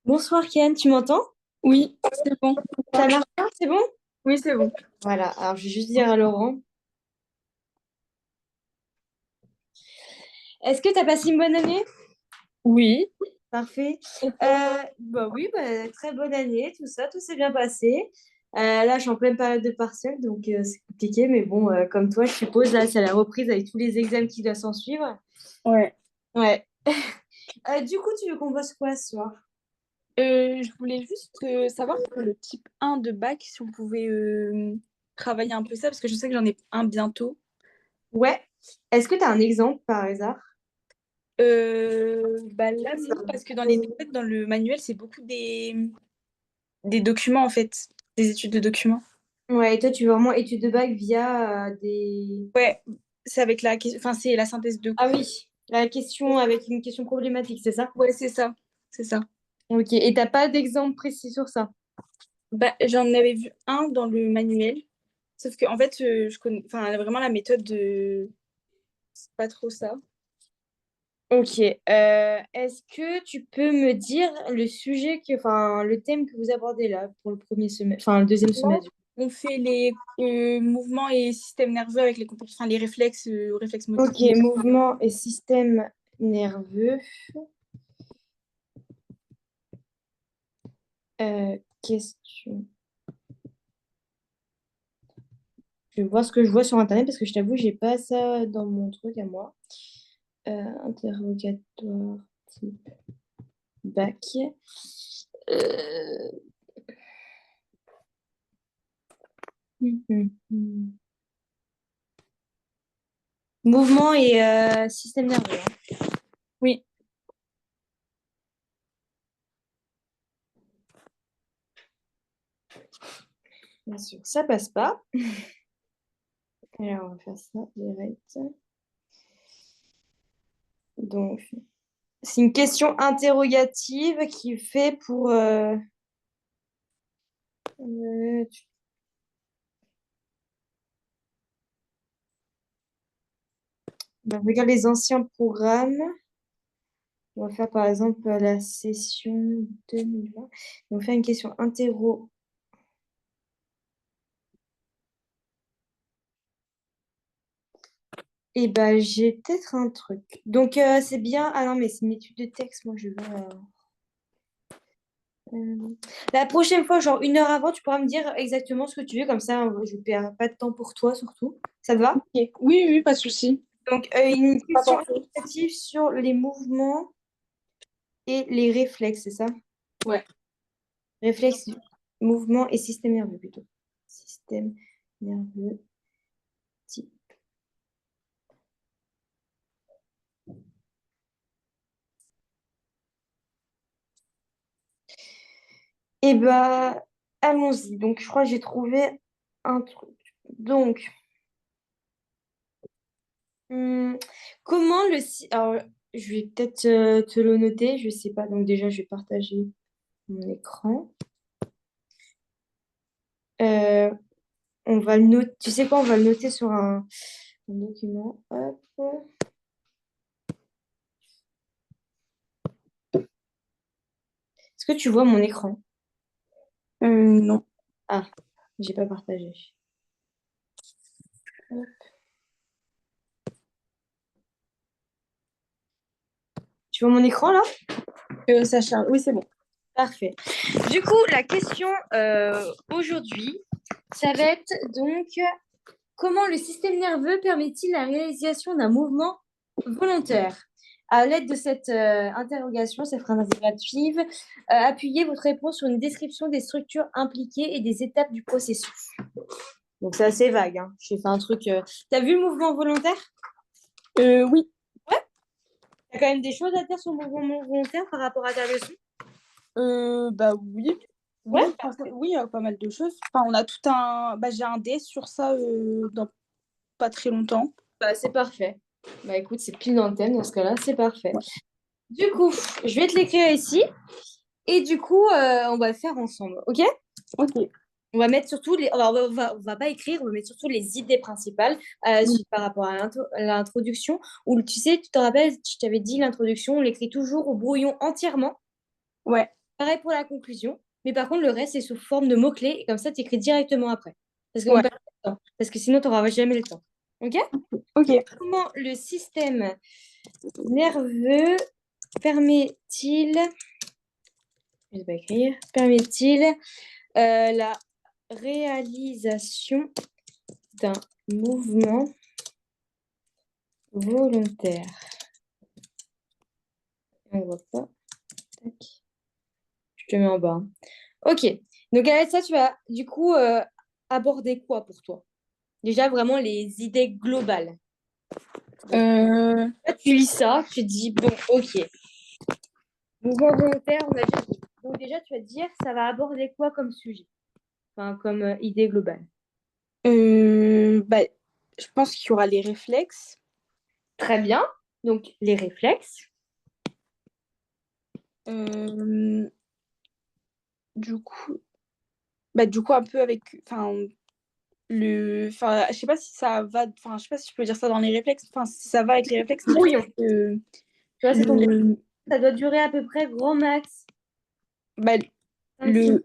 Bonsoir Kian, tu m'entends? Oui, c'est bon. Ça marche bien, c'est bon? Oui, c'est bon. Voilà, alors je vais juste dire à Laurent. Est-ce que tu as passé une bonne année? Oui. Parfait. Et toi? Bah oui, bah, très bonne année, tout ça, tout s'est bien passé. Là, je suis en pleine période de partiel, donc c'est compliqué, mais bon, comme toi, je suppose, là, c'est la reprise avec tous les examens qui doivent s'en suivre. Ouais. Ouais. Du coup, tu veux qu'on bosse quoi ce soir? Je voulais juste savoir pour le type 1 de bac, si on pouvait travailler un peu ça, parce que je sais que j'en ai un bientôt. Ouais. Est-ce que tu as un exemple par hasard? Bah là, non, parce que en fait, dans le manuel, c'est beaucoup des documents, en fait, des études de documents. Ouais, et toi, tu veux vraiment études de bac via des... Ouais, c'est avec enfin, c'est la synthèse de Ah cours. oui, la question avec une question problématique, c'est ça? Ouais, c'est ça. C'est ça. Ok, et t'as pas d'exemple précis sur ça? Bah, j'en avais vu un dans le manuel, sauf que, en fait, je connais, enfin, vraiment la méthode de. C'est pas trop ça. Ok, est-ce que tu peux me dire le sujet enfin, le thème que vous abordez là pour le premier semestre, enfin le deuxième Là, semestre? on fait les mouvements et systèmes nerveux avec les comportements, enfin, les réflexes Ok, motrices. mouvement et système nerveux. Question. Je vais voir ce que je vois sur Internet parce que je t'avoue, j'ai pas ça dans mon truc à moi. Interrogatoire type bac. Euh, Mouvement et système nerveux, hein. Oui. Bien sûr, ça passe pas. Alors, on va faire ça direct. Donc, c'est une question interrogative qui fait pour... euh, tu- bah, regarde les anciens programmes. On va faire par exemple la session 2020. On va faire une question interro. Et bah, j'ai peut-être un truc. Donc, c'est bien. Ah non, mais c'est une étude de texte. Moi, je veux. La prochaine fois, genre 1 heure avant, tu pourras me dire exactement ce que tu veux. Comme ça, je ne perds pas de temps pour toi, surtout. Ça te va? Ok. Oui, oui, pas de souci. Donc, une Pas question pensé. interrogative sur les mouvements et les réflexes, c'est ça? Ouais. Réflexes, mouvements et système nerveux plutôt. Système nerveux. Type. Eh ben, allons-y. Donc, je crois que j'ai trouvé un truc. Donc, hum, comment Alors, je vais peut-être te le noter, je sais pas. Donc, déjà, je vais partager mon écran. Euh, on va le noter. Tu sais quoi? On va le noter sur un document. Hop. Est-ce que tu vois mon écran? Non. Ah, j'ai pas partagé. Tu vois mon écran là? Ça charge. Oui, c'est bon. Parfait. Du coup, la question aujourd'hui, ça va être donc comment le système nerveux permet-il la réalisation d'un mouvement volontaire? À l'aide de cette interrogation, cette phrase interrogative, appuyez votre réponse sur une description des structures impliquées et des étapes du processus. Donc c'est assez vague, hein. J'ai fait un truc. T'as vu le mouvement volontaire? Oui. T'as quand même des choses à dire sur le mouvement volontaire par rapport à ta leçon? Bah oui. Ouais. Oui, franchement, oui, il y a pas mal de choses. Enfin, on a tout un. Bah, j'ai un dé sur ça dans pas très longtemps. Bah, c'est parfait. Bah écoute, c'est pile dans le thème dans ce cas-là, c'est parfait. Ouais. Du coup, je vais te l'écrire ici et du coup, on va le faire ensemble, ok? Ok. On va mettre surtout les. Alors, on va pas écrire, on va mettre surtout les idées principales Oui. par rapport à l'introduction. Ou tu sais, tu te rappelles, je t'avais dit l'introduction, on l'écrit toujours au brouillon entièrement. Ouais. Pareil pour la conclusion, mais par contre, le reste, c'est sous forme de mots-clés, et comme ça, tu écris directement après. Parce qu'on Ouais, perd pas le temps, parce que sinon, tu n'auras jamais le temps. OK? ok. Comment le système nerveux permet-il, je vais pas écrire, permet-il la réalisation d'un mouvement volontaire? On voit pas. Tac. Je te mets en bas. Ok. Donc avec ça, tu vas du coup aborder quoi pour toi? Déjà vraiment les idées globales. Donc, Euh, là, tu lis ça, tu te dis bon, ok. Mouvement volontaire, on a déjà dit. Donc déjà, tu vas te dire, ça va aborder quoi comme sujet? Enfin, comme idée globale. bah, je pense qu'il y aura les réflexes. Très bien. Donc les réflexes. Euh, du coup, du coup, un peu avec, enfin, je sais pas si ça va, enfin, je sais pas si je peux dire ça dans les réflexes, enfin, si ça va avec les réflexes, mais Brouillon. Tu vois, c'est ton brouillon. le, Ça doit durer à peu près grand max bah, 5-6 minutes. le,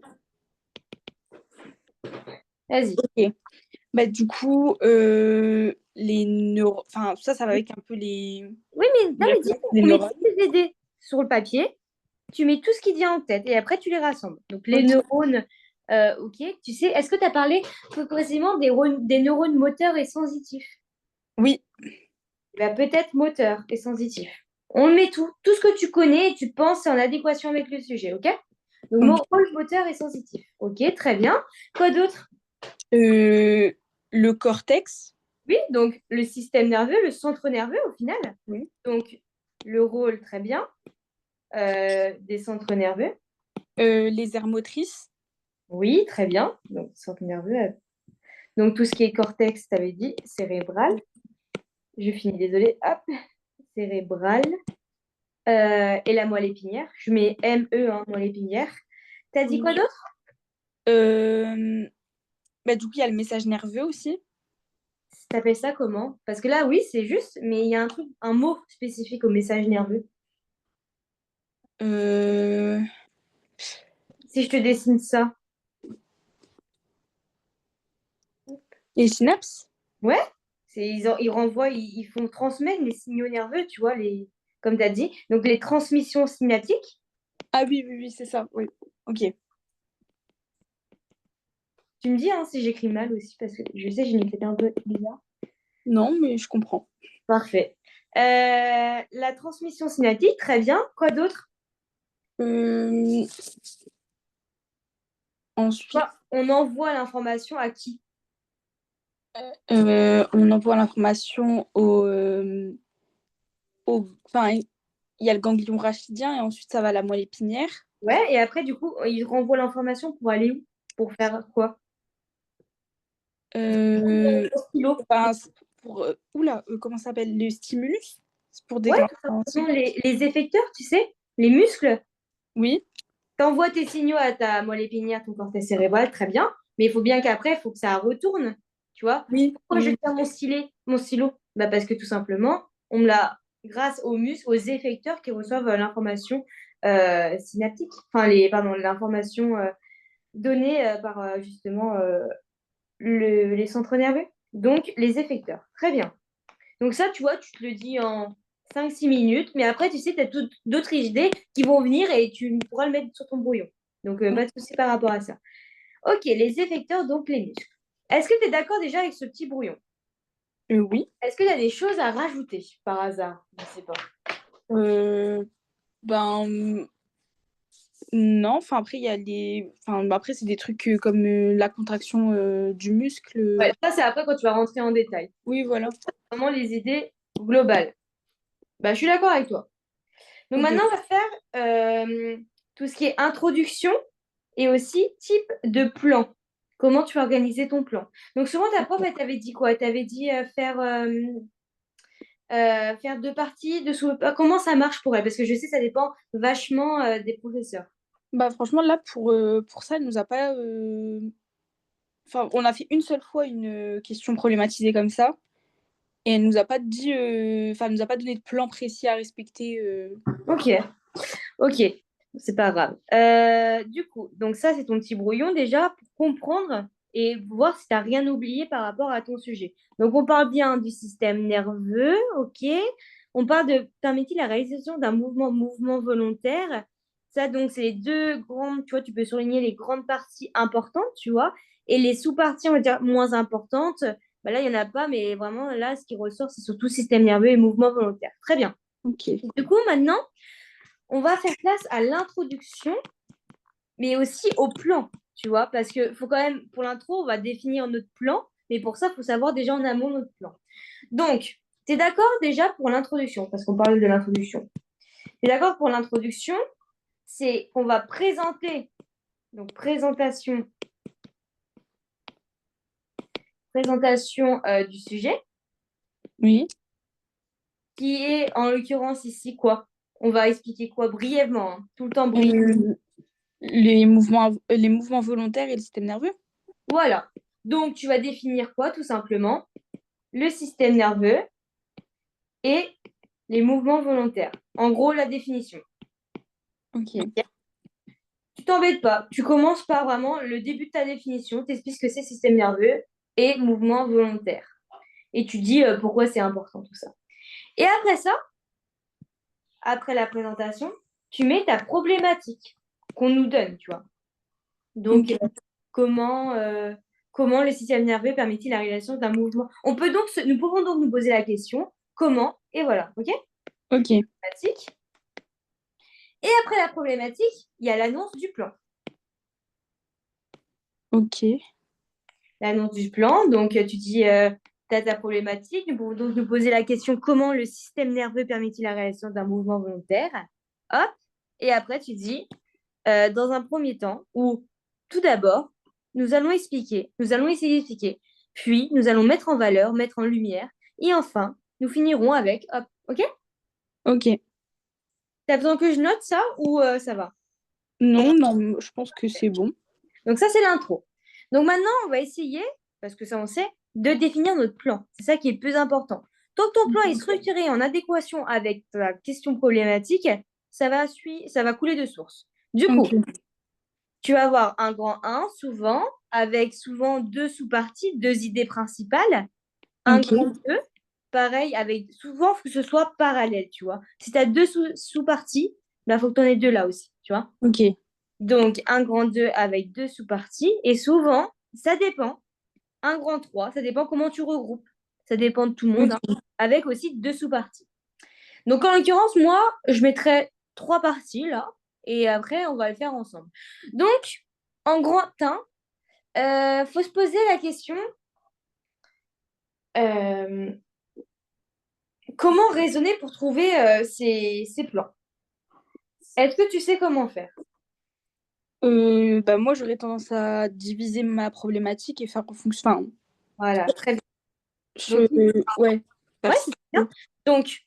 Vas-y. ok. Du coup, enfin, ça va avec un peu Oui, mais, non, les mais dis, réflexes, les on met neurones. toutes les idées sur le papier. Tu mets tout ce qui te vient en tête et après tu les rassembles. Donc les Ok. neurones, ok. Tu sais, est-ce que tu as parlé plus précisément des neurones moteurs et sensitifs? Oui, Eh ben, peut-être moteurs et sensitifs. On met tout ce que tu connais et tu penses est en adéquation avec le sujet, ok? Donc ok. neurones moteurs et sensitifs. Ok, très bien. Quoi d'autre? Euh, le cortex. Oui, donc le système nerveux, le centre nerveux au final. Oui. Donc le rôle, très bien, des centres nerveux. Les aires motrices. Oui, très bien. Donc centre nerveux. Donc, tout ce qui est cortex, tu avais dit, cérébral. Je finis, désolée. Hop, cérébral. Et la moelle épinière. Je mets ME, hein, moelle épinière. T'as dit Oui. quoi d'autre? Euh, du coup, il y a le message nerveux aussi. T'appelles ça comment? Parce que là, oui, c'est juste, mais il y a un truc, un mot spécifique au message nerveux. Euh, Si je te dessine ça, les synapses. ouais, ils renvoient, ils font transmettre les signaux nerveux, tu vois, comme tu as dit. Donc, les transmissions synaptiques. Ah oui, oui, oui, c'est ça. Oui. Ok. Tu me dis hein, si j'écris mal aussi, parce que je sais, j'ai une écriture un peu bizarre. Non, mais je comprends. Parfait. La transmission synaptique, très bien. Quoi d'autre? Euh, ensuite, On envoie l'information à qui? on envoie l'information enfin, il y a le ganglion rachidien et ensuite ça va à la moelle épinière. Ouais, et après, du coup, il renvoie l'information pour aller où? Pour faire quoi? Euh, Au stylo. enfin, c'est oula, comment ça s'appelle? Le stimulus? C'est pour Ouais, déclencher tout un simplement, signal. les effecteurs, tu sais, les muscles. Oui, T'envoies tes signaux à ta moelle épinière, ton cortex cérébral, très bien. Mais il faut bien qu'après, il faut que ça retourne. Tu vois? oui, Pourquoi je oui. tiens mon stylo? Bah parce que tout simplement, on me l'a grâce aux muscles, aux effecteurs qui reçoivent l'information synaptique. Enfin, pardon, l'information donnée par justement les centres nerveux. Donc, les effecteurs. Très bien. Donc ça, tu vois, tu te le dis en 5-6 minutes, mais après, tu sais, tu as d'autres idées qui vont venir et tu pourras le mettre sur ton brouillon. Donc, pas de souci par rapport à ça. Ok, les effecteurs, donc les muscles. Est-ce que tu es d'accord déjà avec ce petit brouillon? Oui. Est-ce que tu as des choses à rajouter par hasard? Je ne sais pas. Euh, ben, non, enfin après, il y a enfin, après, c'est des trucs comme la contraction du muscle. Ouais, ça, c'est après quand tu vas rentrer en détail. Oui, voilà. Vraiment les idées globales. Bah, je suis d'accord avec toi. Donc Ok. maintenant, on va faire tout ce qui est introduction et aussi type de plan. Comment tu vas organiser ton plan. Donc souvent, ta prof, elle t'avait dit quoi? Elle t'avait dit faire deux parties, comment ça marche pour elle? Parce que je sais, ça dépend vachement des professeurs. Franchement, là, pour ça, elle nous a pas. Enfin, on a fait une seule fois une question problématisée comme ça. Et elle nous a pas dit. Enfin, elle nous a pas donné de plan précis à respecter. Ok, ok. C'est pas grave. Du coup, donc ça, c'est ton petit brouillon déjà pour comprendre et voir si tu n'as rien oublié par rapport à ton sujet. Donc, on parle bien du système nerveux, ok? On parle de permet-il la réalisation d'un mouvement volontaire? Ça, donc, c'est les deux grandes, tu vois, tu peux souligner les grandes parties importantes, tu vois, et les sous-parties, on va dire, moins importantes. Bah là, il n'y en a pas, mais vraiment, là, ce qui ressort, c'est surtout système nerveux et mouvement volontaire. Très bien. Ok. Du coup, maintenant, on va faire place à l'introduction, mais aussi au plan, tu vois, parce que faut quand même, pour l'intro, on va définir notre plan, mais pour ça, il faut savoir déjà en amont notre plan. Donc, tu es d'accord déjà pour l'introduction, parce qu'on parle de l'introduction. Tu es d'accord pour l'introduction, c'est qu'on va présenter, donc présentation du sujet, Oui. qui est en l'occurrence ici quoi? On va expliquer quoi brièvement, hein, tout le temps brièvement. Euh, les mouvements volontaires et le système nerveux. Voilà. Donc, tu vas définir quoi, tout simplement? Le système nerveux et les mouvements volontaires. En gros, la définition. Ok. Tu t'embêtes pas. Tu commences par vraiment le début de ta définition. Tu expliques ce que c'est système nerveux et mouvement volontaire. Et tu dis pourquoi c'est important tout ça. Et après ça, après la présentation, tu mets ta problématique qu'on nous donne, tu vois. Donc, Ok. comment, euh, comment le système nerveux permet-il la réalisation d'un mouvement? Nous pouvons donc nous poser la question, comment? Et voilà, ok? Ok. Problématique. Et après la problématique, il y a l'annonce du plan. Ok. L'annonce du plan, donc tu dis, tu as ta problématique. Nous pouvons donc nous poser la question, comment le système nerveux permet-il la réalisation d'un mouvement volontaire? Hop. Et après, tu dis, dans un premier temps, ou tout d'abord, nous allons essayer d'expliquer, puis nous allons mettre en valeur, mettre en lumière, et enfin, nous finirons avec, hop, ok? Ok. T'as besoin que je note ça ou ça va? Non, non, je pense que c'est bon. Donc ça, c'est l'intro. Donc maintenant, on va essayer, parce que ça on sait, de définir notre plan. C'est ça qui est le plus important. Tant que ton plan est structuré en adéquation avec ta question problématique, ça va couler de source. Du coup, Ok. tu vas avoir un grand 1 souvent, avec souvent deux sous-parties, deux idées principales. Un grand Ok. 2, pareil, avec souvent, il faut que ce soit parallèle, tu vois. Si tu as deux sous-parties, il faut que tu en aies deux là aussi, tu vois. Ok. Donc, un grand 2 avec deux sous-parties. Et souvent, ça dépend. Un grand 3, ça dépend comment tu regroupes. Ça dépend de tout le monde, hein, Ok. avec aussi deux sous-parties. Donc, en l'occurrence, moi, je mettrais trois parties là. Et après, on va le faire ensemble. Donc, en grand 1, faut se poser la question, euh, comment raisonner pour trouver ces plans? Est-ce que tu sais comment faire? Bah moi, j'aurais tendance à diviser ma problématique et faire en fonction. Enfin, Voilà, très bien. Donc, je... ouais. ouais, Parce c'est bien. que... Donc,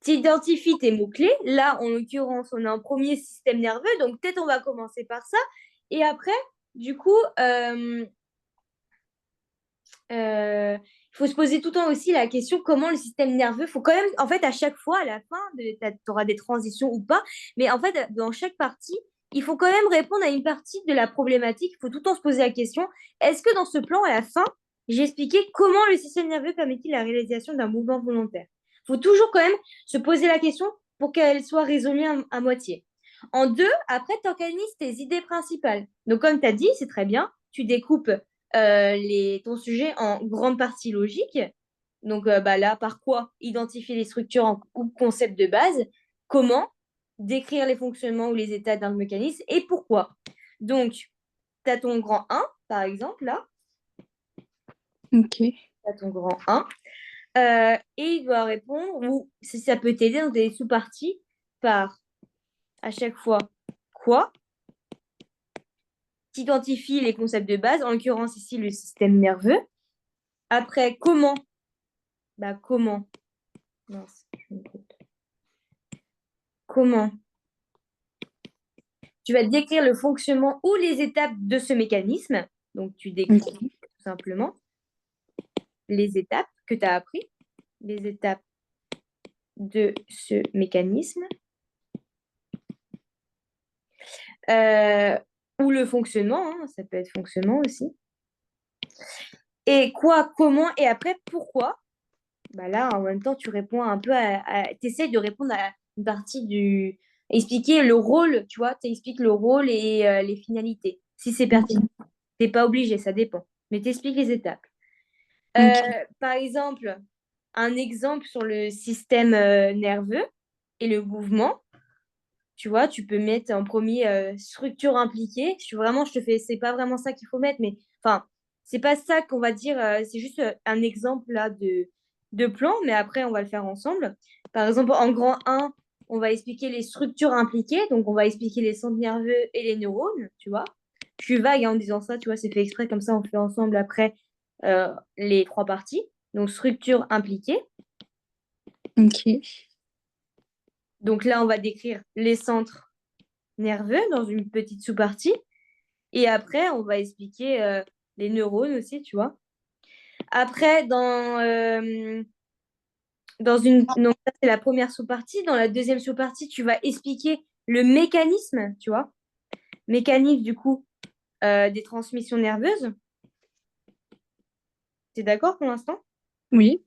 tu identifies tes mots-clés. Là, en l'occurrence, on a un premier système nerveux. Donc, peut-être on va commencer par ça. Et après, du coup, il faut se poser tout le temps aussi la question comment le système nerveux, faut quand même, en fait, à chaque fois, à la fin, tu auras des transitions ou pas, mais en fait, dans chaque partie, il faut quand même répondre à une partie de la problématique. Il faut tout le temps se poser la question, est-ce que dans ce plan, à la fin, j'ai expliqué comment le système nerveux permet-il la réalisation d'un mouvement volontaire? Il faut toujours quand même se poser la question pour qu'elle soit résolue à moitié. En deux, après, tu organises tes idées principales. Donc, comme tu as dit, c'est très bien, tu découpes ton sujet en grande partie logique. Donc bah, là, par quoi identifier les structures ou concepts de base, comment décrire les fonctionnements ou les états d'un mécanisme et pourquoi. Donc, tu as ton grand 1, par exemple, là, Ok. tu as ton grand 1, et il doit répondre, ou si ça peut t'aider dans des sous-parties, par à chaque fois quoi, t'identifies les concepts de base, en l'occurrence ici le système nerveux. Après, comment? Bah, comment? Mince, je me trompe. Comment tu vas décrire le fonctionnement ou les étapes de ce mécanisme. Donc, tu décris Ok. tout simplement les étapes que tu as appris, les étapes de ce mécanisme. Euh, ou le fonctionnement, hein, ça peut être fonctionnement aussi. Et quoi, comment, et après, pourquoi? Bah là, en même temps, tu réponds un peu tu essaies de répondre à une partie du... Expliquer le rôle, tu vois, tu expliques le rôle et les finalités. Si c'est pertinent, Ok. t'es pas obligé, ça dépend. Mais tu expliques les étapes. Ok. Par exemple, un exemple sur le système nerveux et le mouvement. Tu vois, tu peux mettre en premier structure impliquée. Vraiment, je te fais, c'est pas vraiment ça qu'il faut mettre, mais enfin, c'est pas ça qu'on va dire, c'est juste un exemple là de plan, mais après, on va le faire ensemble. Par exemple, en grand 1, on va expliquer les structures impliquées, donc on va expliquer les centres nerveux et les neurones, tu vois. Je suis vague hein, en disant ça, tu vois, c'est fait exprès, comme ça, on fait ensemble après les trois parties. Donc, structure impliquée. Ok. Donc là, on va décrire les centres nerveux dans une petite sous-partie. Et après, on va expliquer les neurones aussi, tu vois. Après, dans une... Donc, ça, c'est la première sous-partie. Dans la deuxième sous-partie, tu vas expliquer le mécanisme, tu vois. Mécanisme, du coup, des transmissions nerveuses. Tu es d'accord pour l'instant? Oui.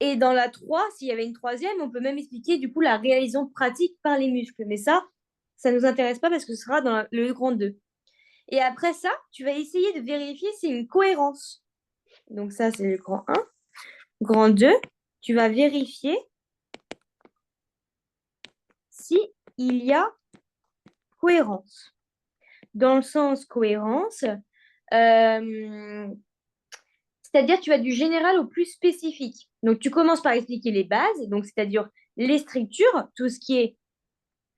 Et dans la 3, s'il y avait une troisième, on peut même expliquer, du coup, la réalisation pratique par les muscles. Mais ça ne nous intéresse pas parce que ce sera dans le grand 2. Et après ça, tu vas essayer de vérifier s'il y a une cohérence. Donc ça, c'est le grand 1. Grand 2, tu vas vérifier si il y a cohérence. Dans le sens cohérence, c'est-à-dire tu vas du général au plus spécifique. Donc tu commences par expliquer les bases, donc c'est-à-dire les structures, tout ce qui est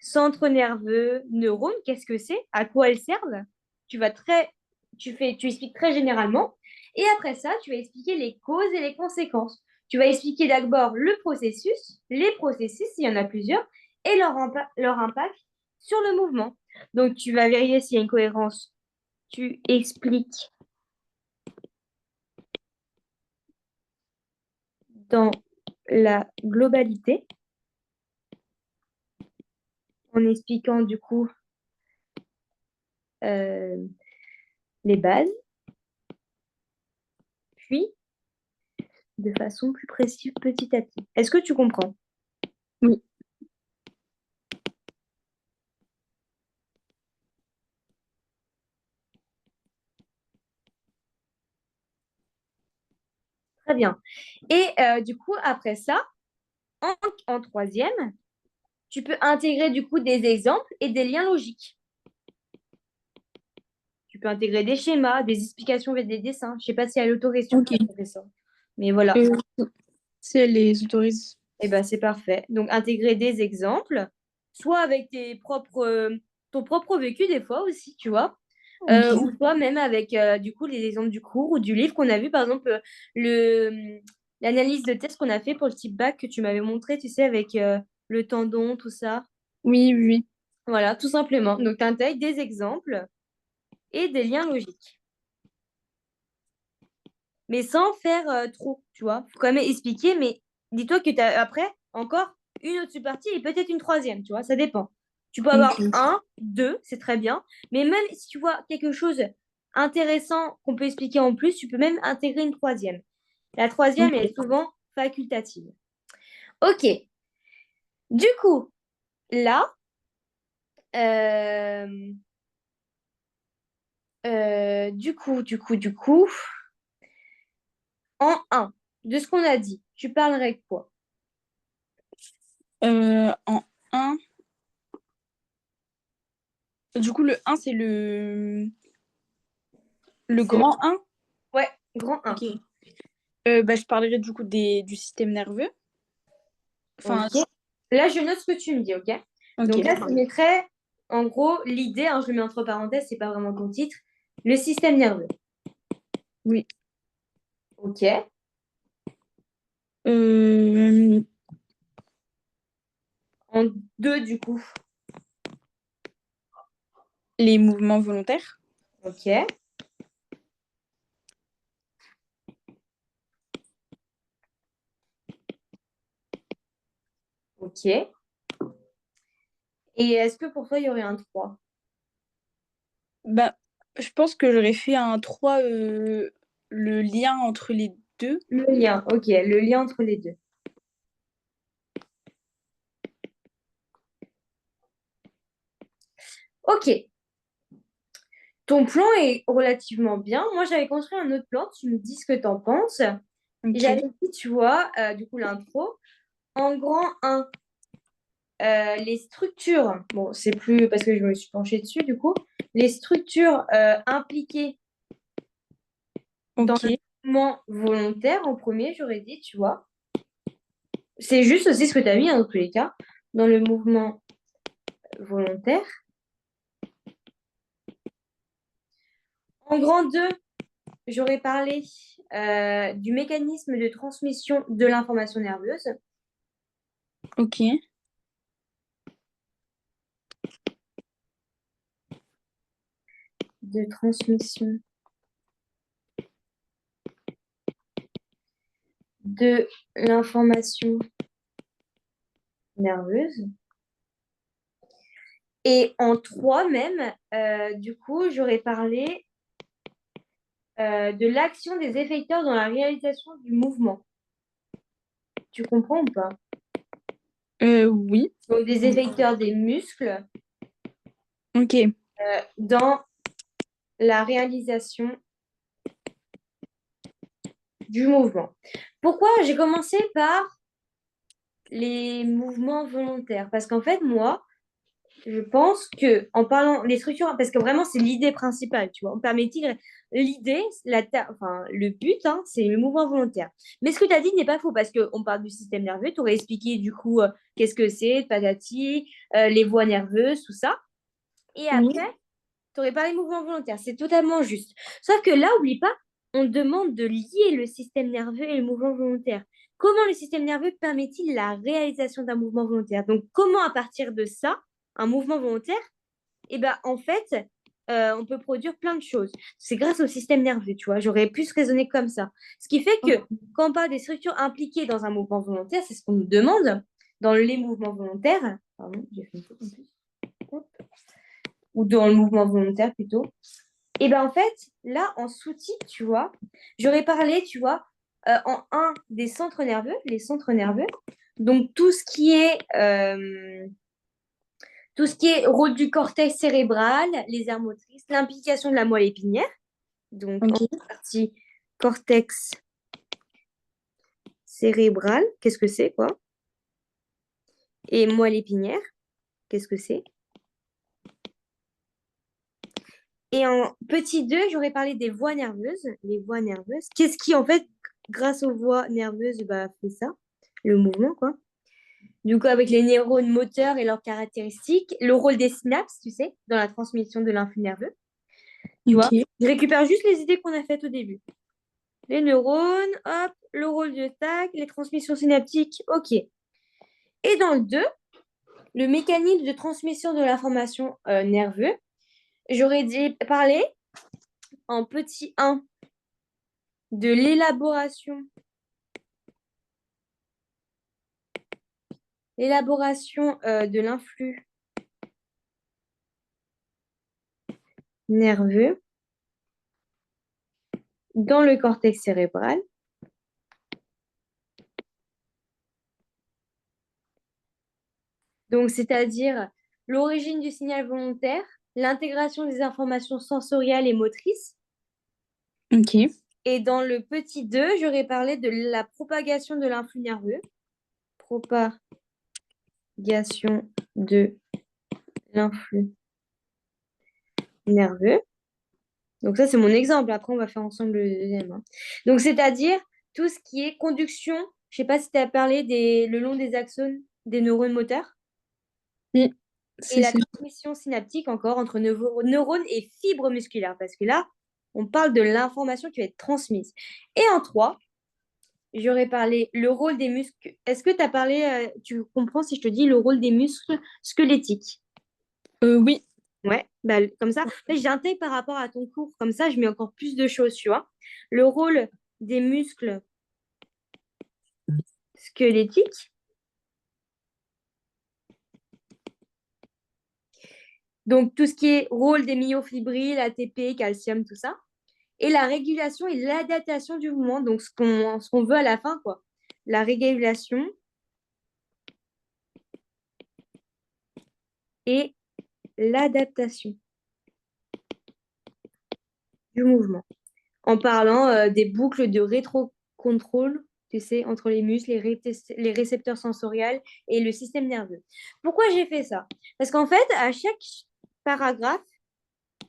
centre nerveux, neurones, qu'est-ce que c'est, à quoi elles servent. Tu vas très, tu expliques très généralement. Et après ça, tu vas expliquer les causes et les conséquences. Tu vas expliquer d'abord le processus, les processus, il y en a plusieurs, et leur impact sur le mouvement. Donc, tu vas vérifier s'il y a une cohérence. Tu expliques dans la globalité, en expliquant du coup euh, les bases, puis de façon plus précise petit à petit. Est-ce que tu comprends? Oui. Très bien. Et du coup, après ça, en, en troisième, tu peux intégrer du coup des exemples et des liens logiques. Tu peux intégrer des schémas, des explications avec des dessins. Je ne sais pas si elle autorise sur Ok. toi, professeur. Mais voilà. Euh, Si elle les autorise. Et ben, c'est parfait. Donc, intégrer des exemples, soit avec ton propre vécu des fois aussi, tu vois, ou Ok. soit même avec du coup les exemples du cours ou du livre qu'on a vu, par exemple, l'analyse de test qu'on a fait pour le type bac que tu m'avais montré, tu sais, avec le tendon, tout ça. Oui, oui, oui. Voilà, tout simplement. Donc, tu intègres des exemples et des liens logiques, mais sans faire trop, tu vois. Il faut quand même expliquer, mais dis-toi que tu as après encore une autre sous-partie et peut-être une troisième, tu vois, ça dépend. Tu peux avoir Ok. un, deux, c'est très bien, mais même si tu vois quelque chose intéressant qu'on peut expliquer en plus, tu peux même intégrer une troisième. La troisième Ok. est souvent facultative. Ok, du coup, là, euh, du coup, en un, de ce qu'on a dit, tu parlerais quoi? En un. Du coup, le un c'est le C'est grand un. ouais, grand un. Ok. Bah, je parlerai du coup du système nerveux. Enfin, Ok. Là, je note ce que tu me dis, ok? Donc là, ok. je mettrais, en gros, l'idée, hein, je le mets entre parenthèses, c'est pas vraiment ton titre, le système nerveux. Oui. Ok. Euh, En deux, du coup. les mouvements volontaires. Ok. Ok. Et est-ce que pour toi, il y aurait un 3? Bah, je pense que j'aurais fait un 3 le lien entre les deux. Le lien, ok, le lien entre les deux. Ok, ton plan est relativement bien. Moi, j'avais construit un autre plan, tu me dis ce que tu en penses. Ok. J'avais dit, tu vois, du coup, l'intro, en grand un, les structures, bon, c'est plus parce que je me suis penchée dessus, du coup, les structures impliquées dans le Ok. mouvement volontaire, en premier, j'aurais dit, tu vois. C'est juste aussi ce que tu as mis, hein, dans tous les cas, dans le mouvement volontaire. En grand 2, j'aurais parlé du mécanisme de transmission de l'information nerveuse. Ok. De transmission de l'information nerveuse. Et en 3 même, du coup, j'aurais parlé de l'action des effecteurs dans la réalisation du mouvement. Tu comprends ou pas? Oui. Donc, des effecteurs des muscles Ok. dans la réalisation du mouvement. Pourquoi j'ai commencé par les mouvements volontaires? Parce qu'en fait, moi, je pense que en parlant des structures, parce que vraiment c'est l'idée principale, tu vois, on permet l'idée, enfin le but, hein, c'est le mouvement volontaire. Mais ce que tu as dit n'est pas faux parce qu'on parle du système nerveux, tu aurais expliqué du coup qu'est-ce que c'est, patati, les voies nerveuses, tout ça. Et Oui. après, tu aurais parlé de mouvement volontaire, c'est totalement juste. Sauf que là, oublie pas, on demande de lier le système nerveux et le mouvement volontaire. Comment le système nerveux permet-il la réalisation d'un mouvement volontaire? Donc, comment à partir de ça, un mouvement volontaire, et ben en fait, on peut produire plein de choses. C'est grâce au système nerveux, tu vois. J'aurais pu se raisonner comme ça. Ce qui fait que quand on parle des structures impliquées dans un mouvement volontaire, c'est ce qu'on nous demande dans les mouvements volontaires. Pardon, j'ai fait une faute en plus. Hop. Ou dans le mouvement volontaire plutôt. Et ben en fait, là, en sous-titre, tu vois, j'aurais parlé, tu vois, en un des centres nerveux, les centres nerveux. Donc tout ce qui est rôle du cortex cérébral, les aires motrices, l'implication de la moelle épinière. Donc, en Ok. partie cortex cérébral, qu'est-ce que c'est, quoi? Et moelle épinière, qu'est-ce que c'est? Et en petit 2, j'aurais parlé des voies nerveuses. Les voies nerveuses. Qu'est-ce qui, en fait, grâce aux voies nerveuses, bah, fait ça? Le mouvement, quoi. Du coup, avec les neurones moteurs et leurs caractéristiques, le rôle des synapses, tu sais, dans la transmission de l'influx nerveux. Tu vois, Ok. je récupère juste les idées qu'on a faites au début. Les neurones, hop, le rôle de tac, les transmissions synaptiques, ok. Et dans le 2, le mécanisme de transmission de l'information nerveuse, j'aurais dit parler en petit 1 de l'élaboration de l'influx nerveux dans le cortex cérébral. Donc, c'est-à-dire l'origine du signal volontaire, l'intégration des informations sensorielles et motrices. Ok. Et dans le petit 2, j'aurais parlé de la propagation de l'influx nerveux. Propagation de l'influx nerveux. Donc ça, c'est mon exemple. Après, on va faire ensemble le deuxième, hein. Donc, c'est-à-dire tout ce qui est conduction. Je ne sais pas si tu as parlé le long des axones des neurones moteurs. Oui. Et Si, la si. transmission synaptique encore entre neurones et fibres musculaires. Parce que là, on parle de l'information qui va être transmise. Et en 3, j'aurais parlé le rôle des muscles. Est-ce que tu as parlé, tu comprends si je te dis le rôle des muscles squelettiques? Oui. Ouais, bah, comme ça, là, j'intègre par rapport à ton cours. Comme ça, je mets encore plus de choses, tu vois. Le rôle des muscles squelettiques. Donc, tout ce qui est rôle des myofibrilles, ATP, calcium, tout ça. Et la régulation et l'adaptation du mouvement, donc ce qu'on veut à la fin, quoi. La régulation et l'adaptation du mouvement. En parlant des boucles de rétrocontrôle, tu sais, entre les muscles, les récepteurs sensoriels et le système nerveux. Pourquoi j'ai fait ça? Parce qu'en fait, à chaque paragraphe,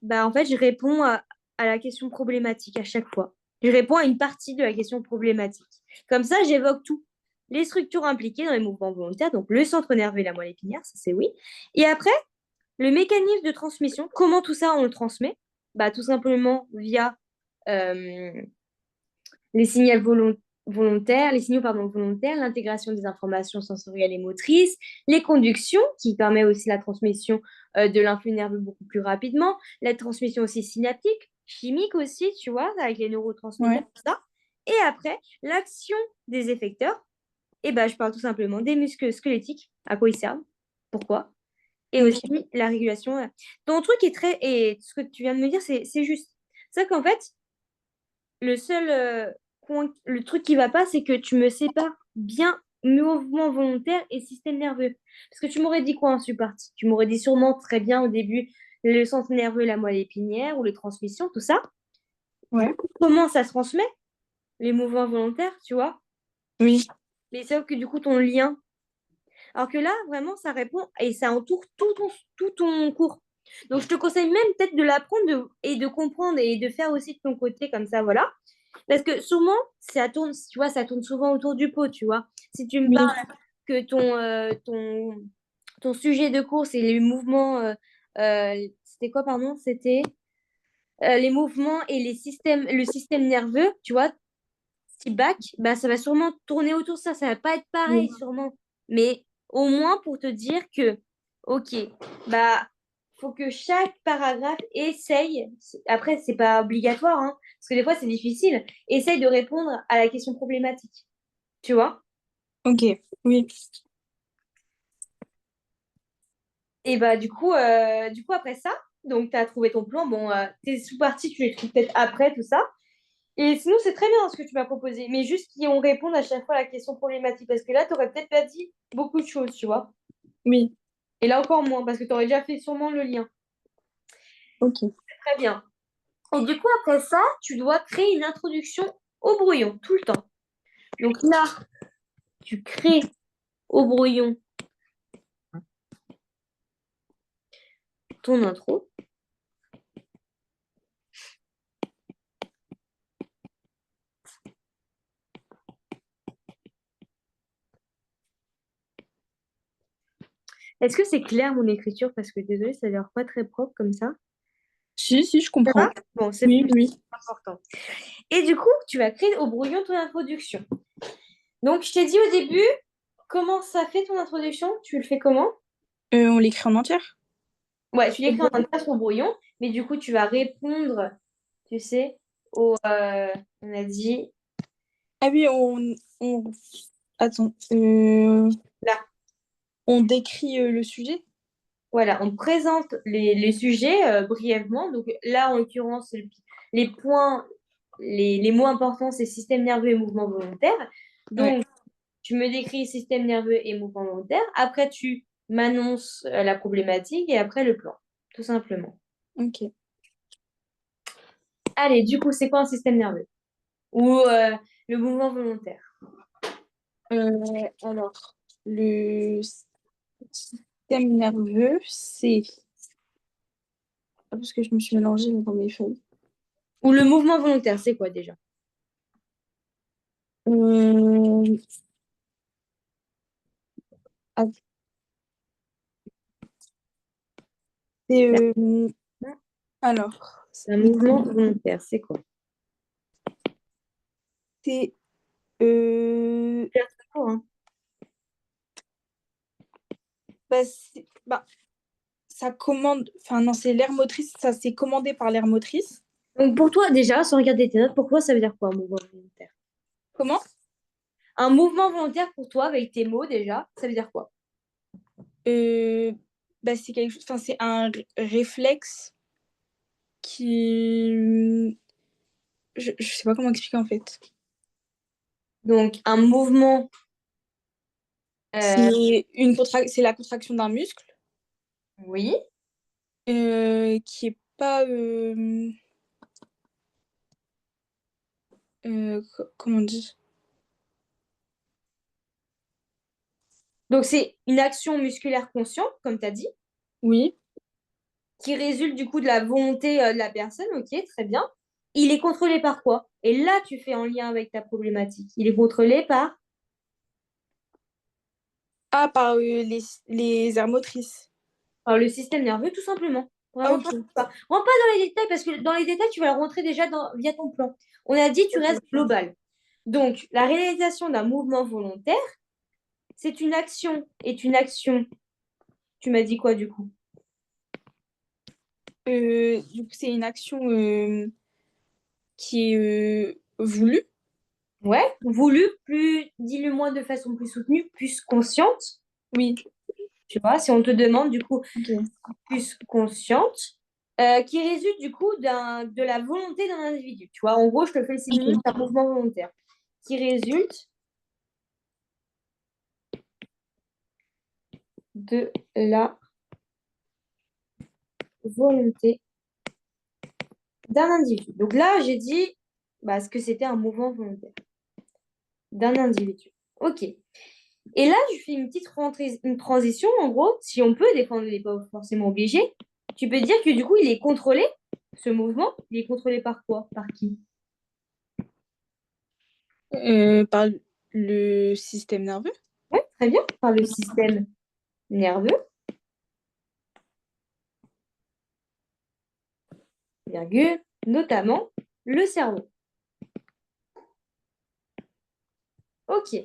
bah, en fait, je réponds à la question problématique à chaque fois. Je réponds à une partie de la question problématique. Comme ça, j'évoque tout. Les structures impliquées dans les mouvements volontaires, donc le centre nerveux et la moelle épinière, ça c'est oui. Et après, le mécanisme de transmission, comment tout ça on le transmet? Bah, tout simplement via euh, les signaux volontaires, l'intégration des informations sensorielles et motrices, les conductions, qui permet aussi la transmission de l'influx nerveux beaucoup plus rapidement, la transmission aussi synaptique, chimique aussi, tu vois, avec les neurotransmetteurs, Ouais. tout ça. Et après, l'action des effecteurs, et ben, je parle tout simplement des muscles squelettiques, à quoi ils servent, pourquoi, et aussi Ok. la régulation. Ton truc est très... Et ce que tu viens de me dire, c'est juste. C'est qu'en fait, le seul le truc qui va pas, c'est que tu me sépares bien mouvement volontaire et système nerveux. Parce que tu m'aurais dit quoi en sous-partie? Tu m'aurais dit sûrement très bien au début le centre nerveux, la moelle épinière ou les transmissions, tout ça. Ouais. Comment ça se transmet, les mouvements volontaires, tu vois? Oui. Mais c'est que du coup, ton lien. Alors que là, vraiment, ça répond et ça entoure tout ton cours. Donc, je te conseille même peut-être de l'apprendre et de comprendre et de faire aussi de ton côté comme ça, voilà. Parce que souvent, ça tourne, tu vois, ça tourne souvent autour du pot, tu vois. Si tu me Oui. parles que ton sujet de cours, c'est les mouvements, c'était quoi, pardon? C'était les mouvements et le système nerveux, tu vois, type bac, bah, ça va sûrement tourner autour de ça. Ça va pas être pareil, Oui. sûrement. Mais au moins pour te dire que, ok, bah, faut que chaque paragraphe essaye, après, c'est pas obligatoire, hein, parce que des fois, c'est difficile, essaye de répondre à la question problématique. Tu vois? Ok. Oui. Et bah, du coup, après ça, donc, tu as trouvé ton plan. Bon, tes sous-parties, tu les trouves peut-être après, tout ça. Et sinon, c'est très bien ce que tu m'as proposé, mais juste qu'on réponde à chaque fois à la question problématique, parce que là, tu n'aurais peut-être pas dit beaucoup de choses, tu vois. Oui. Et là encore moins, parce que tu aurais déjà fait sûrement le lien. Ok. Très bien. Et du coup, après ça, tu dois créer une introduction au brouillon, tout le temps. Donc là, tu crées au brouillon ton intro. Est-ce que c'est clair mon écriture? Parce que désolée, ça a l'air pas très propre comme ça. Si, si, je Ça va? comprends. Bon, c'est Oui, oui. important. Et du coup, tu vas créer au brouillon ton introduction. Donc, je t'ai dit au début, comment ça fait ton introduction? Tu le fais comment? On l'écrit en entière? Ouais, tu Au l'écris en brouillon. entier sur le brouillon, mais du coup, tu vas répondre, tu sais, on a dit, Ah oui, Attends. là, On décrit le sujet? voilà, on présente les sujets brièvement. Donc là, en l'occurrence, les points, les mots importants, c'est système nerveux et mouvement volontaire. Ouais. Donc, tu me décris système nerveux et mouvement volontaire. Après, tu m'annonces la problématique et après le plan, tout simplement. Ok. Allez, du coup, c'est quoi un système nerveux? Ou le mouvement volontaire? Alors, le système nerveux, c'est... Ah, parce que je me suis mélangée dans mes feuilles. Ou le mouvement volontaire, c'est quoi déjà? Euh, ah, c'est, alors, Un mouvement volontaire, c'est quoi? c'est... euh, C'est faux, hein. bah, ça commande... Enfin, non, c'est l'aire motrice. Ça, c'est commandé par l'aire motrice. Donc pour toi, déjà, sans regarder tes notes, pourquoi ça veut dire quoi un mouvement volontaire? Comment? Un mouvement volontaire pour toi, avec tes mots déjà, ça veut dire quoi? Euh, bah, c'est quelque chose, enfin, c'est un réflexe qui, je sais pas comment expliquer en fait. Donc, un mouvement, euh, C'est la contraction d'un muscle oui. qui est pas, comment on dit? Donc, c'est une action musculaire consciente, comme tu as dit, Oui. qui résulte du coup de la volonté de la personne. Ok, très bien. Il est contrôlé par quoi? Et là, tu fais en lien avec ta problématique. Il est contrôlé Ah, par les aires motrices. par le système nerveux, tout simplement. Ah, Vraiment, ok. tu rentres pas. Rentre pas dans les détails parce que dans les détails, tu vas le rentrer déjà via ton plan. On a dit, tu restes global. Donc, la réalisation d'un mouvement volontaire, c'est une action. Est une action. Tu m'as dit quoi du coup? Du coup, c'est une action qui est voulue. Ouais, voulu, plus, dis-le moi de façon plus soutenue, plus consciente. Oui. Tu vois, si on te demande du coup Ok. plus consciente, qui résulte du coup de la volonté d'un individu. Tu vois, en gros, je te fais le synonyme Ok. d'un mouvement volontaire qui résulte de la volonté d'un individu. Donc là, j'ai dit bah, ce que c'était un mouvement volontaire d'un individu. Ok. Et là, je fais une petite une transition. En gros, si on peut défendre, il n'est pas forcément obligé. Tu peux dire que du coup, il est contrôlé, ce mouvement. Il est contrôlé par quoi? Par qui? Par le système nerveux. Oui, très bien. Par le système nerveux, virgule, notamment le cerveau. Ok.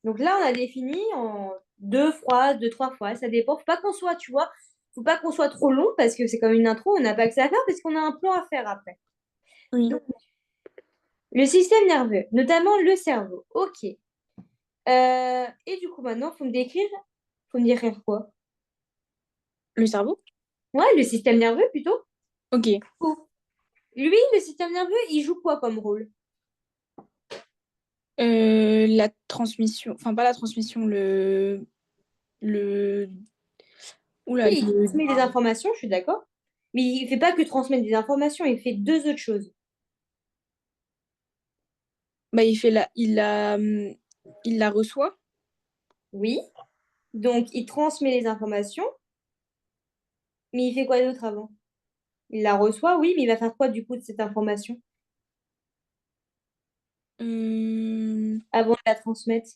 Donc là, on a défini en deux phrases, deux, trois phrases. Ça dépend. Faut pas qu'on soit, tu vois, faut pas qu'on soit trop long parce que c'est comme une intro. On n'a pas que ça à faire parce qu'on a un plan à faire après. Oui. Donc, le système nerveux, notamment le cerveau. Ok. Et du coup, maintenant, faut me décrire. Faut me décrire quoi? Le cerveau? Ouais, le système nerveux plutôt. Ok. Oh. Lui, le système nerveux, il joue quoi comme rôle? La transmission, enfin pas la transmission, le, oula, Oui, il transmet des informations, je suis d'accord. Mais il fait pas que transmettre des informations, il fait deux autres choses. bah il la reçoit. Oui. Donc, il transmet les informations, mais il fait quoi d'autre avant? Il la reçoit, oui, mais il va faire quoi du coup de cette information Euh, avant de la transmettre?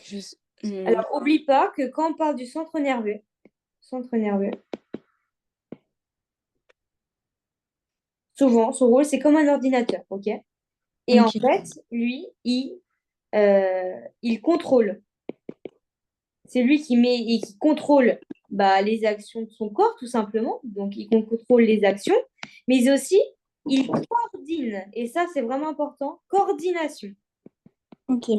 je, je- Alors, oublie pas que quand on parle du centre nerveux, souvent, son rôle, c'est comme un ordinateur, ok? Et en ok. fait, lui, il contrôle. C'est lui qui met et qui contrôle bah, les actions de son corps, tout simplement. Donc, il contrôle les actions, mais aussi, il coordonne. Et ça, c'est vraiment important. Coordination. Ok.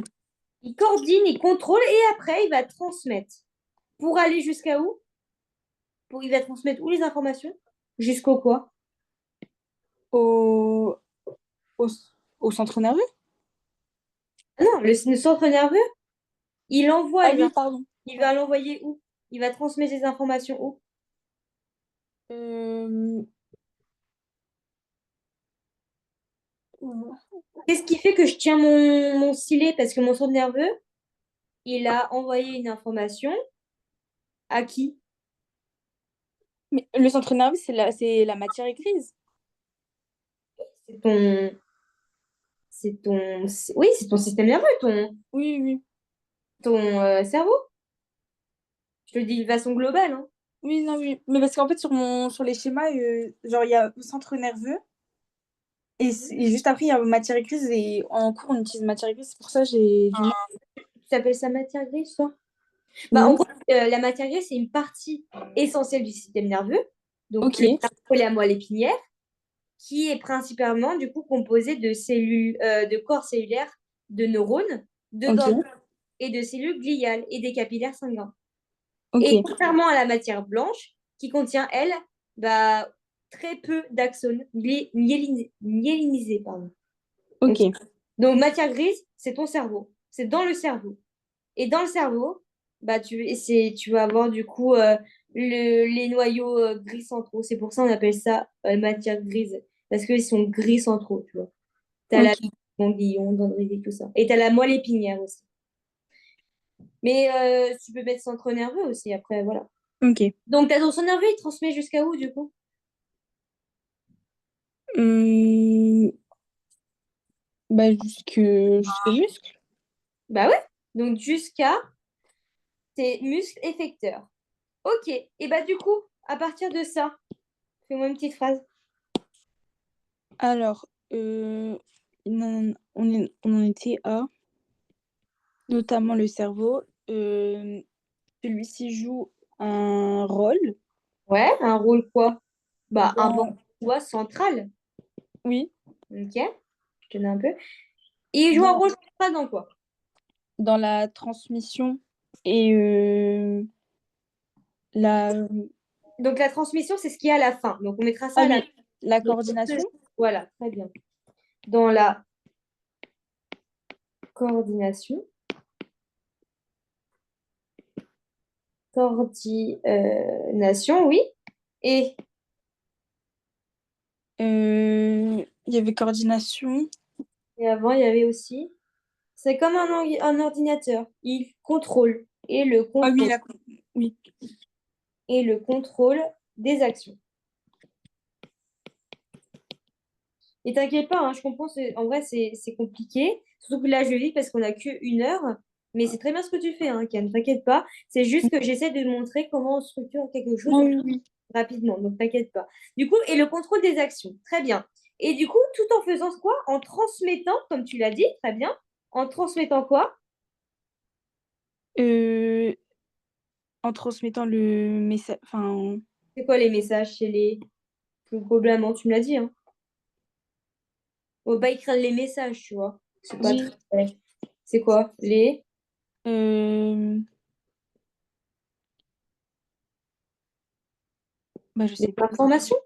Il coordonne, il contrôle et après, il va transmettre. Pour aller jusqu'à où? Il va transmettre où les informations? Jusqu'au quoi? Au, au, au centre nerveux? Ah non, le centre nerveux, il envoie Ah les oui, informations. pardon. Il va l'envoyer où? Il va transmettre les informations où? Euh, Qu'est-ce qui fait que je tiens mon stylet? Parce que mon centre nerveux, il a envoyé une information à qui? Mais le centre nerveux, c'est la matière grise. C'est ton, oui, c'est ton système nerveux, Oui, oui. ton cerveau. Je te le dis de façon globale, hein. Oui, non, oui. Mais parce qu'en fait, sur les schémas, genre, il y a le centre nerveux et juste après, il y a matière grise et en cours, on utilise matière grise. C'est pour ça que j'ai du mal. Tu appelles ça matière grise, toi? Bah, en Oui. gros, la matière grise, c'est une partie essentielle du système nerveux, donc Ok. le cerveau et la moelle épinière, qui est principalement du coup composée de cellules, de corps cellulaires, de neurones, de Ok. ganglions. et de cellules gliales et des capillaires sanguins. Ok, Et contrairement à la matière blanche, qui contient, elle, bah, très peu d'axones myélinisés. Pardon. Ok. ok, Donc, matière grise, c'est ton cerveau. C'est dans le cerveau. Et dans le cerveau, bah, tu vas avoir du coup les noyaux gris centraux. C'est pour ça qu'on appelle ça matière grise. Parce qu'ils sont gris centraux, tu vois. Tu as la ok, ganglion, dendritique, tout ça. Et tu as la moelle épinière aussi. Mais tu peux mettre centre nerveux aussi, après, voilà. ok. Donc, ton centre nerveux, il transmet jusqu'à où, du coup? Hum, bah jusqu'au muscle. Bah ouais. Donc, jusqu'à tes muscles effecteurs. Ok. Et bah, du coup, à partir de ça, fais-moi une petite phrase. Alors, on en était à notamment le cerveau. Celui-ci joue un rôle Ouais, un rôle quoi? Bah, important, dans, tu vois, central. oui, Ok. Je te donne un peu. Et il joue un dans, rôle central dans quoi? dans la transmission et la, Donc, la transmission, c'est ce qu'il y a à la fin. Donc, on mettra ça ah à la oui, fin. la Donc, coordination. voilà, très bien. Dans la coordination. Coordination, oui. Et, Il y avait coordination. et avant, il y avait aussi. C'est comme un ordinateur. Il contrôle. Ah oui, oui. Et le contrôle des actions. Et t'inquiète pas, hein, je comprends, en vrai, c'est compliqué. Surtout que là, je vis parce qu'on n'a qu'une heure. Mais c'est très bien ce que tu fais, hein, Ken, t'inquiète pas. C'est juste que j'essaie de montrer comment on structure quelque Ah chose oui, oui. rapidement. Donc, t'inquiète pas. Du coup, et le contrôle des actions. Très bien. Et du coup, tout en faisant quoi? En transmettant, comme tu l'as dit, très bien. En transmettant quoi? Euh, en transmettant le message. Enfin, C'est quoi les messages chez les plus globalement? Tu me l'as dit, hein. On va pas écrire les messages, tu vois. C'est pas très. oui. Ouais. C'est quoi? Euh, bah, je Les sais pas. informations,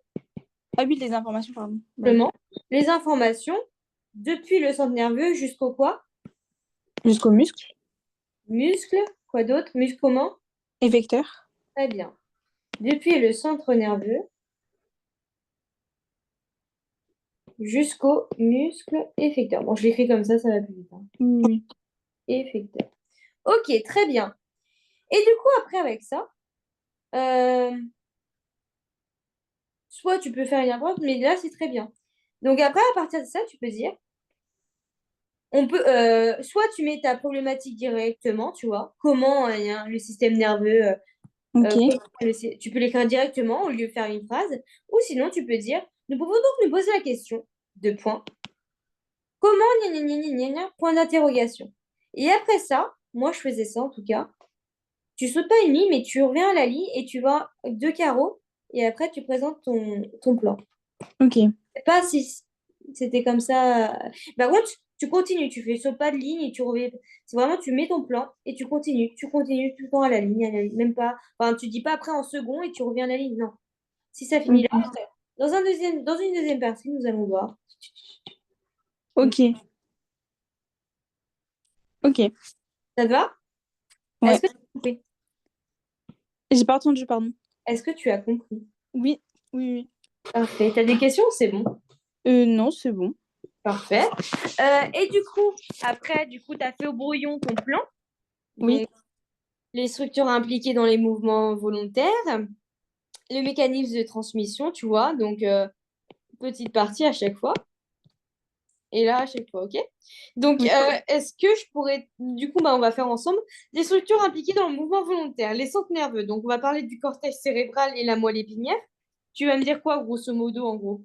Ah oui, les informations, pardon. Bah oui. simplement. Les informations depuis le centre nerveux jusqu'au quoi? Jusqu'au muscle. Muscle. Quoi d'autre? Muscle comment? Effecteur. Très bien. Depuis le centre nerveux jusqu'au muscle effecteur. Bon, je l'écris comme ça va plus vite, hein. Oui, oui. Effecteur. Ok, très bien. Et du coup, après, avec ça, euh, soit tu peux faire une import, mais là, c'est très bien. Donc après, à partir de ça, tu peux dire, soit tu mets ta problématique directement, tu vois, comment hein, le système nerveux, Ok. tu peux l'écrire directement au lieu de faire une phrase, ou sinon tu peux dire, nous pouvons donc nous poser la question, deux points, comment, gna gna gna gna gna gna, point d'interrogation. Et après ça, moi je faisais ça en tout cas, tu sautes pas une ligne, mais tu reviens à la ligne et tu vois deux carreaux, et après tu présentes ton plan. Ok. Je sais pas si c'était comme ça. Par contre, tu continues, tu fais saut pas de ligne et tu reviens. C'est vraiment, tu mets ton plan et tu continues tout le temps à la ligne, même pas. Enfin, tu dis pas après en second et tu reviens à la ligne. Non. Si ça finit là, Ok. après. Dans une deuxième partie, nous allons voir. Ok. Ok. Ça te va? Est-ce Ouais. que tu as compris? J'ai pas entendu, pardon. Est-ce que tu as compris? Oui. Oui, oui. Parfait. Tu as des questions? C'est bon. Non, c'est bon. Parfait. Et du coup, après, tu as fait au brouillon ton plan. Oui. Donc, les structures impliquées dans les mouvements volontaires, le mécanisme de transmission, tu vois, donc petite partie à chaque fois, et là à chaque fois, ok? Donc, Oui. est-ce que je pourrais, du coup, bah, on va faire ensemble des structures impliquées dans le mouvement volontaire, les centres nerveux, donc on va parler du cortex cérébral et la moelle épinière. Tu vas me dire quoi, grosso modo, en gros?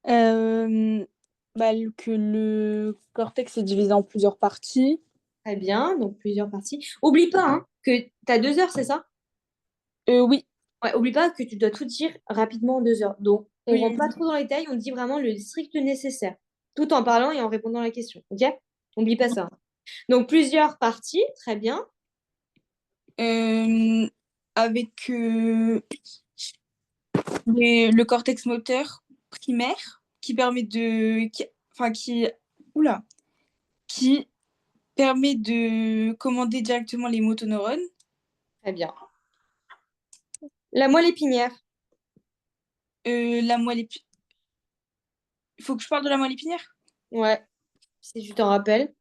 Euh, que le cortex est divisé en plusieurs parties. Très bien, donc plusieurs parties. Oublie pas hein, que tu as 2 heures, c'est ça? Oui. Ouais, oublie pas que tu dois tout dire rapidement en 2 heures. Donc, on Oui, rentre pas trop dans les détails, on dit vraiment le strict nécessaire, tout en parlant et en répondant à la question. Ok? Oublie pas ça. Donc, plusieurs parties, très bien. Euh, avec le cortex moteur primaire qui permet enfin, oula, qui permet de commander directement les motoneurones. Très bien. La moelle épinière. La moelle épinière. Il faut que je parle de la moelle épinière? Ouais, si tu t'en rappelles.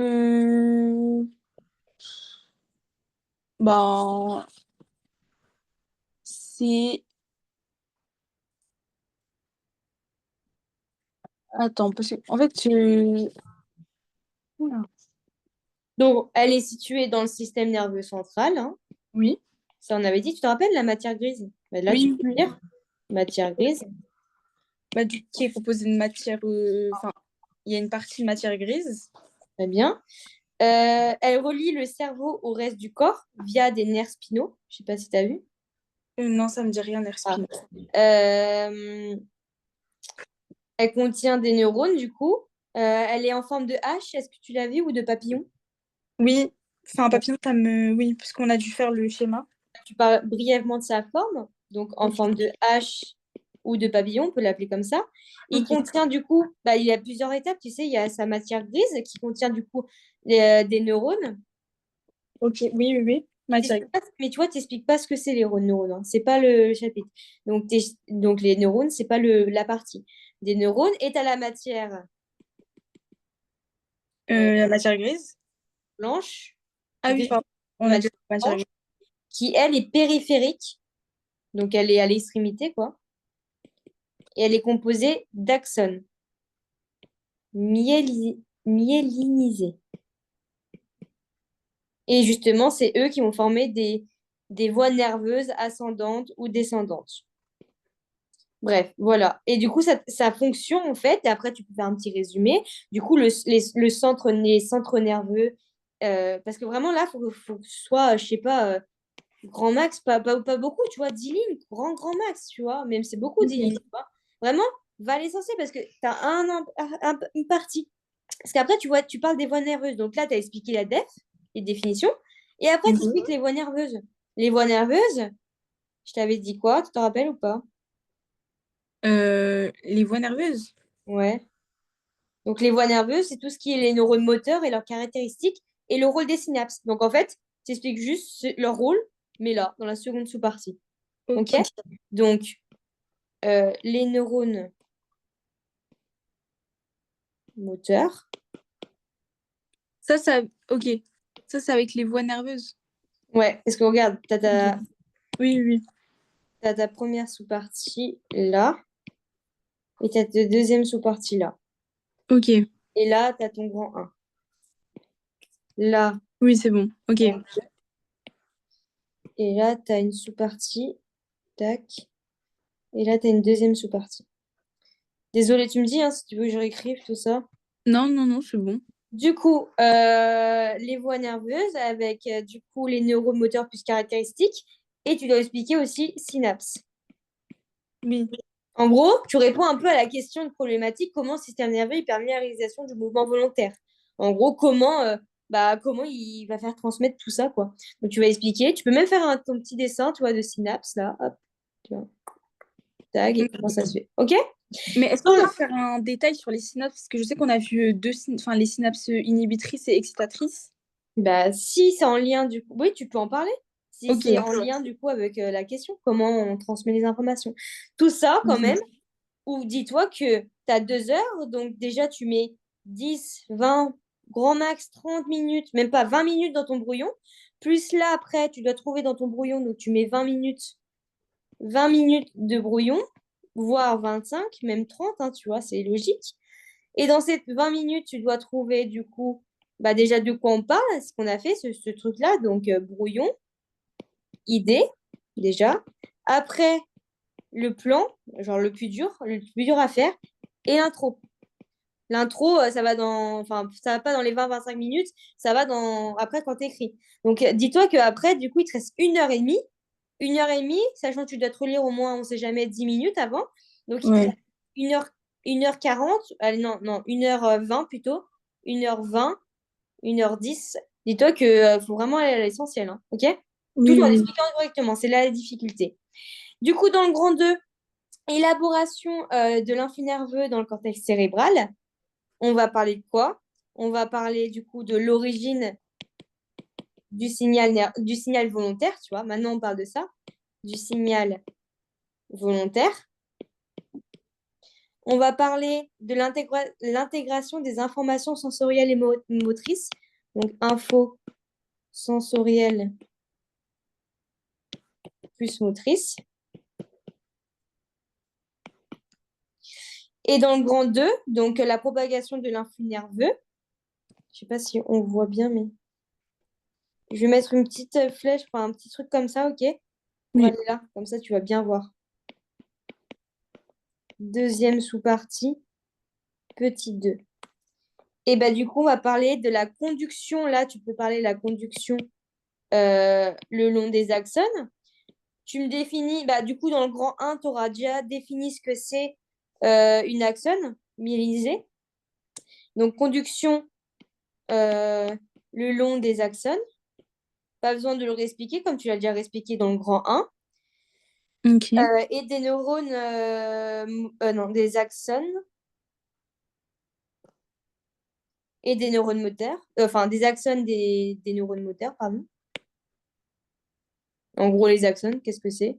Euh, Ben, c'est... Attends, parce que, en fait, oula. Donc, elle est située dans le système nerveux central, hein. Oui, Ça, on avait dit. Tu te rappelles la matière grise? Bah, là, tu oui, peux oui. dire matière grise. Bah, du coup, qui est composé de matière... Enfin, il y a une partie de matière grise. Très bien. Elle relie le cerveau au reste du corps via des nerfs spinaux. Je sais pas si tu as vu. Non, ça me dit rien, Ah. Nerspin. Euh, Elle contient des neurones, du coup. Elle est en forme de H. Est-ce que tu l'as vu ou de papillon? Oui, enfin, papillon, ça me... Oui, parce qu'on a dû faire le schéma. Tu parles brièvement de sa forme, donc en Ok, forme de H ou de papillon, on peut l'appeler comme ça. Il ok, contient du coup, bah, il y a plusieurs étapes, tu sais, il y a sa matière grise qui contient du coup des neurones. ok, oui, oui, oui. Matière grise. Mais tu vois, tu n'expliques pas ce que c'est les neurones, hein. C'est pas le chapitre. Donc les neurones, c'est pas la partie des neurones. Et tu as la matière euh, La matière grise. blanche, Ah oui, grise, pardon. On a dit matière matière blanche, grise. qui elle est périphérique, donc elle est à l'extrémité, et elle est composée d'axones myélinisés. Et justement, c'est eux qui vont former des voies nerveuses ascendantes ou descendantes. Bref, voilà. Et du coup, ça fonctionne en fait, et après tu peux faire un petit résumé. Du coup, les centres nerveux, parce que vraiment là, faut que ce soit, je sais pas, grand max, pas beaucoup, tu vois, 10 lignes, grand max, tu vois, même c'est beaucoup 10 lignes, Ok. tu vois. Vraiment, va à l'essentiel parce que tu as une partie. Parce qu'après, tu vois, tu parles des voies nerveuses. Donc là, tu as expliqué la def, les définitions, et après, tu Mhm. expliques les voies nerveuses. Les voies nerveuses, je t'avais dit quoi, tu t'en rappelles ou pas? Les voies nerveuses. Ouais. Donc, les voies nerveuses, c'est tout ce qui est les neurones moteurs et leurs caractéristiques et le rôle des synapses. Donc, en fait, tu expliques juste leur rôle, mais là, dans la seconde sous-partie. OK? Ok. Donc, les neurones moteurs. Ok. Ça, c'est avec les voies nerveuses. Ouais, parce que regarde, tu as Ok. Oui, oui, ta première sous-partie là, et tu as ta deuxième sous-partie là. oui. Ok. Et là, tu as ton grand un. Là, Oui, c'est bon. Ok. grand 2. Et là, tu as une sous-partie. Tac. Et là, tu as une deuxième sous-partie. Désolée, tu me dis hein, si tu veux que je réécrive tout ça. Non, non, non, c'est bon. Du coup, les voies nerveuses avec du coup les neurones moteurs plus caractéristiques. Et tu dois expliquer aussi synapses. Oui. En gros, tu réponds un peu à la question de problématique, comment le système nerveux il permet la réalisation du mouvement volontaire. En gros, comment il va faire transmettre tout ça, quoi. Donc, tu vas expliquer. Tu peux même faire ton petit dessin, tu vois, de synapse, là. Hop, tu vois, tag, et comment ça se fait. OK? Mais est-ce qu'on peut faire un détail sur les synapses? Parce que je sais qu'on a vu enfin, les synapses inhibitrices et excitatrices. Bah, si c'est en lien, du coup, oui, tu peux en parler. Si Ok. c'est en lien, du coup, avec la question, comment on transmet les informations. Tout ça, quand même, Ok. ou dis-toi que tu as 2 heures, donc déjà tu mets 10, 20, grand max 30 minutes, même pas 20 minutes dans ton brouillon. Plus là, après, tu dois trouver dans ton brouillon, donc tu mets 20 minutes de brouillon, voire 25, même 30, hein, tu vois, c'est logique. Et dans ces 20 minutes, tu dois trouver du coup, bah déjà de quoi on parle, ce qu'on a fait, ce truc-là, donc brouillon, idée, déjà. Après, le plan, genre le plus dur à faire, et l'intro. L'intro, ça va pas dans les 20-25 minutes, ça va après quand tu écris. Donc, dis-toi qu'après, du coup, il te reste 1 heure et demie. 1 heure et demie, sachant que tu dois te relire au moins, on sait jamais, 10 minutes avant. Donc, il te Ouais. reste 1 heure, 1h40, allez, non, 1h20 plutôt. 1h20, 1h10. Dis-toi qu'il faut vraiment aller à l'essentiel, hein, ok? Oui, Tout en oui. expliquant correctement, c'est là la difficulté. Du coup, dans le grand 2, élaboration de l'influx nerveux dans le cortex cérébral. On va parler de quoi? On va parler du coup de l'origine du signal volontaire, tu vois. Maintenant, on parle de ça, du signal volontaire. On va parler de l'intégration des informations sensorielles et motrices. Donc, info sensorielle plus motrice. Et dans le grand 2, donc la propagation de l'influx nerveux. Je ne sais pas si on voit bien, mais je vais mettre une petite flèche, enfin un petit truc comme ça, ok? Pour Oui. aller là, comme ça tu vas bien voir. Deuxième sous-partie, petit 2. Et bah du coup, on va parler de la conduction. Là, tu peux parler de la conduction le long des axones. Tu me définis, bah du coup, dans le grand 1, tu auras déjà défini ce que c'est une axone myélinisée. Donc, conduction le long des axones. Pas besoin de le réexpliquer, comme tu l'as déjà réexpliqué dans le grand 1. Ok. Et des neurones, non, des axones et des neurones moteurs, enfin des axones des neurones moteurs, pardon. En gros, les axones, qu'est-ce que c'est?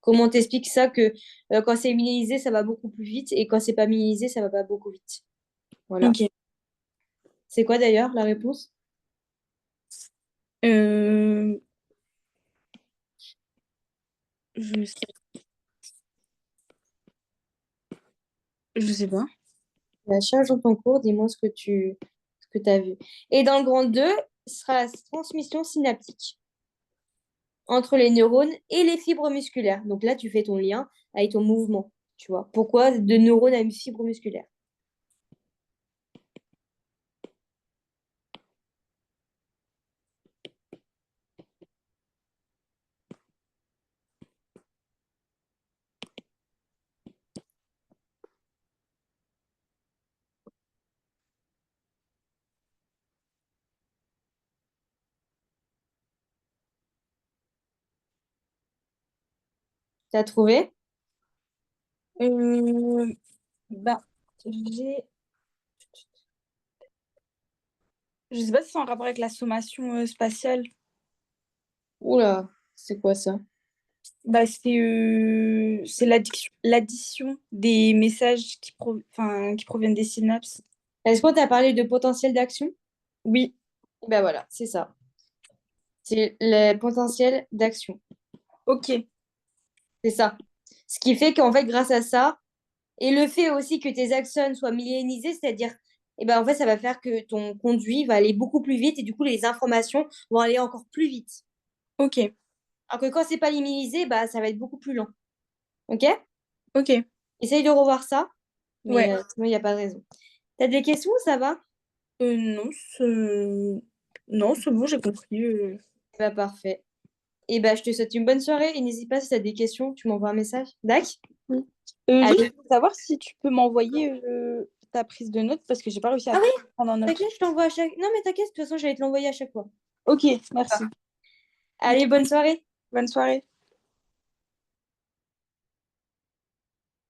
Comment t'expliques ça que quand c'est myélisé, ça va beaucoup plus vite et quand c'est pas myélisé, ça va pas beaucoup vite. Voilà. Ok. C'est quoi d'ailleurs la réponse? Euh, je sais, je sais pas. La charge dans ton cours, dis-moi ce que tu as vu. Et dans le grand 2, sera la transmission synaptique entre les neurones et les fibres musculaires. Donc là, tu fais ton lien avec ton mouvement, tu vois. Pourquoi de neurones à une fibre musculaire? T'as trouvé? Euh, bah, j'ai... Je sais pas si c'est en rapport avec la sommation spatiale. Oula, c'est quoi ça? Bah, c'est l'addition des messages qui proviennent des synapses. Est-ce qu'on t'a parlé de potentiel d'action? Oui, Ben voilà, c'est ça. C'est le potentiel d'action. ok, C'est ça. Ce qui fait qu'en fait, grâce à ça, et le fait aussi que tes axones soient millénisés, c'est-à-dire, eh ben, en fait, ça va faire que ton conduit va aller beaucoup plus vite et du coup, les informations vont aller encore plus vite. ok, Alors que quand c'est pas linéarisé, bah, ça va être beaucoup plus lent. OK? ok. Essaye de revoir ça, mais Ouais. sinon, il n'y a pas de raison. T'as des questions, ça va? Non, non, c'est bon, j'ai compris. Bah, parfait. Et bah, je te souhaite une bonne soirée et n'hésite pas si tu as des questions, tu m'envoies un message. D'accord? Oui. Allez. Juste pour savoir si tu peux m'envoyer ta prise de notes parce que j'ai pas réussi à Ah oui, prendre en note. t'inquiète, je t'envoie à chaque. Non, mais t'inquiète, de toute façon, j'allais te l'envoyer à chaque fois. Ok, merci. Allez, bonne soirée. Bonne soirée.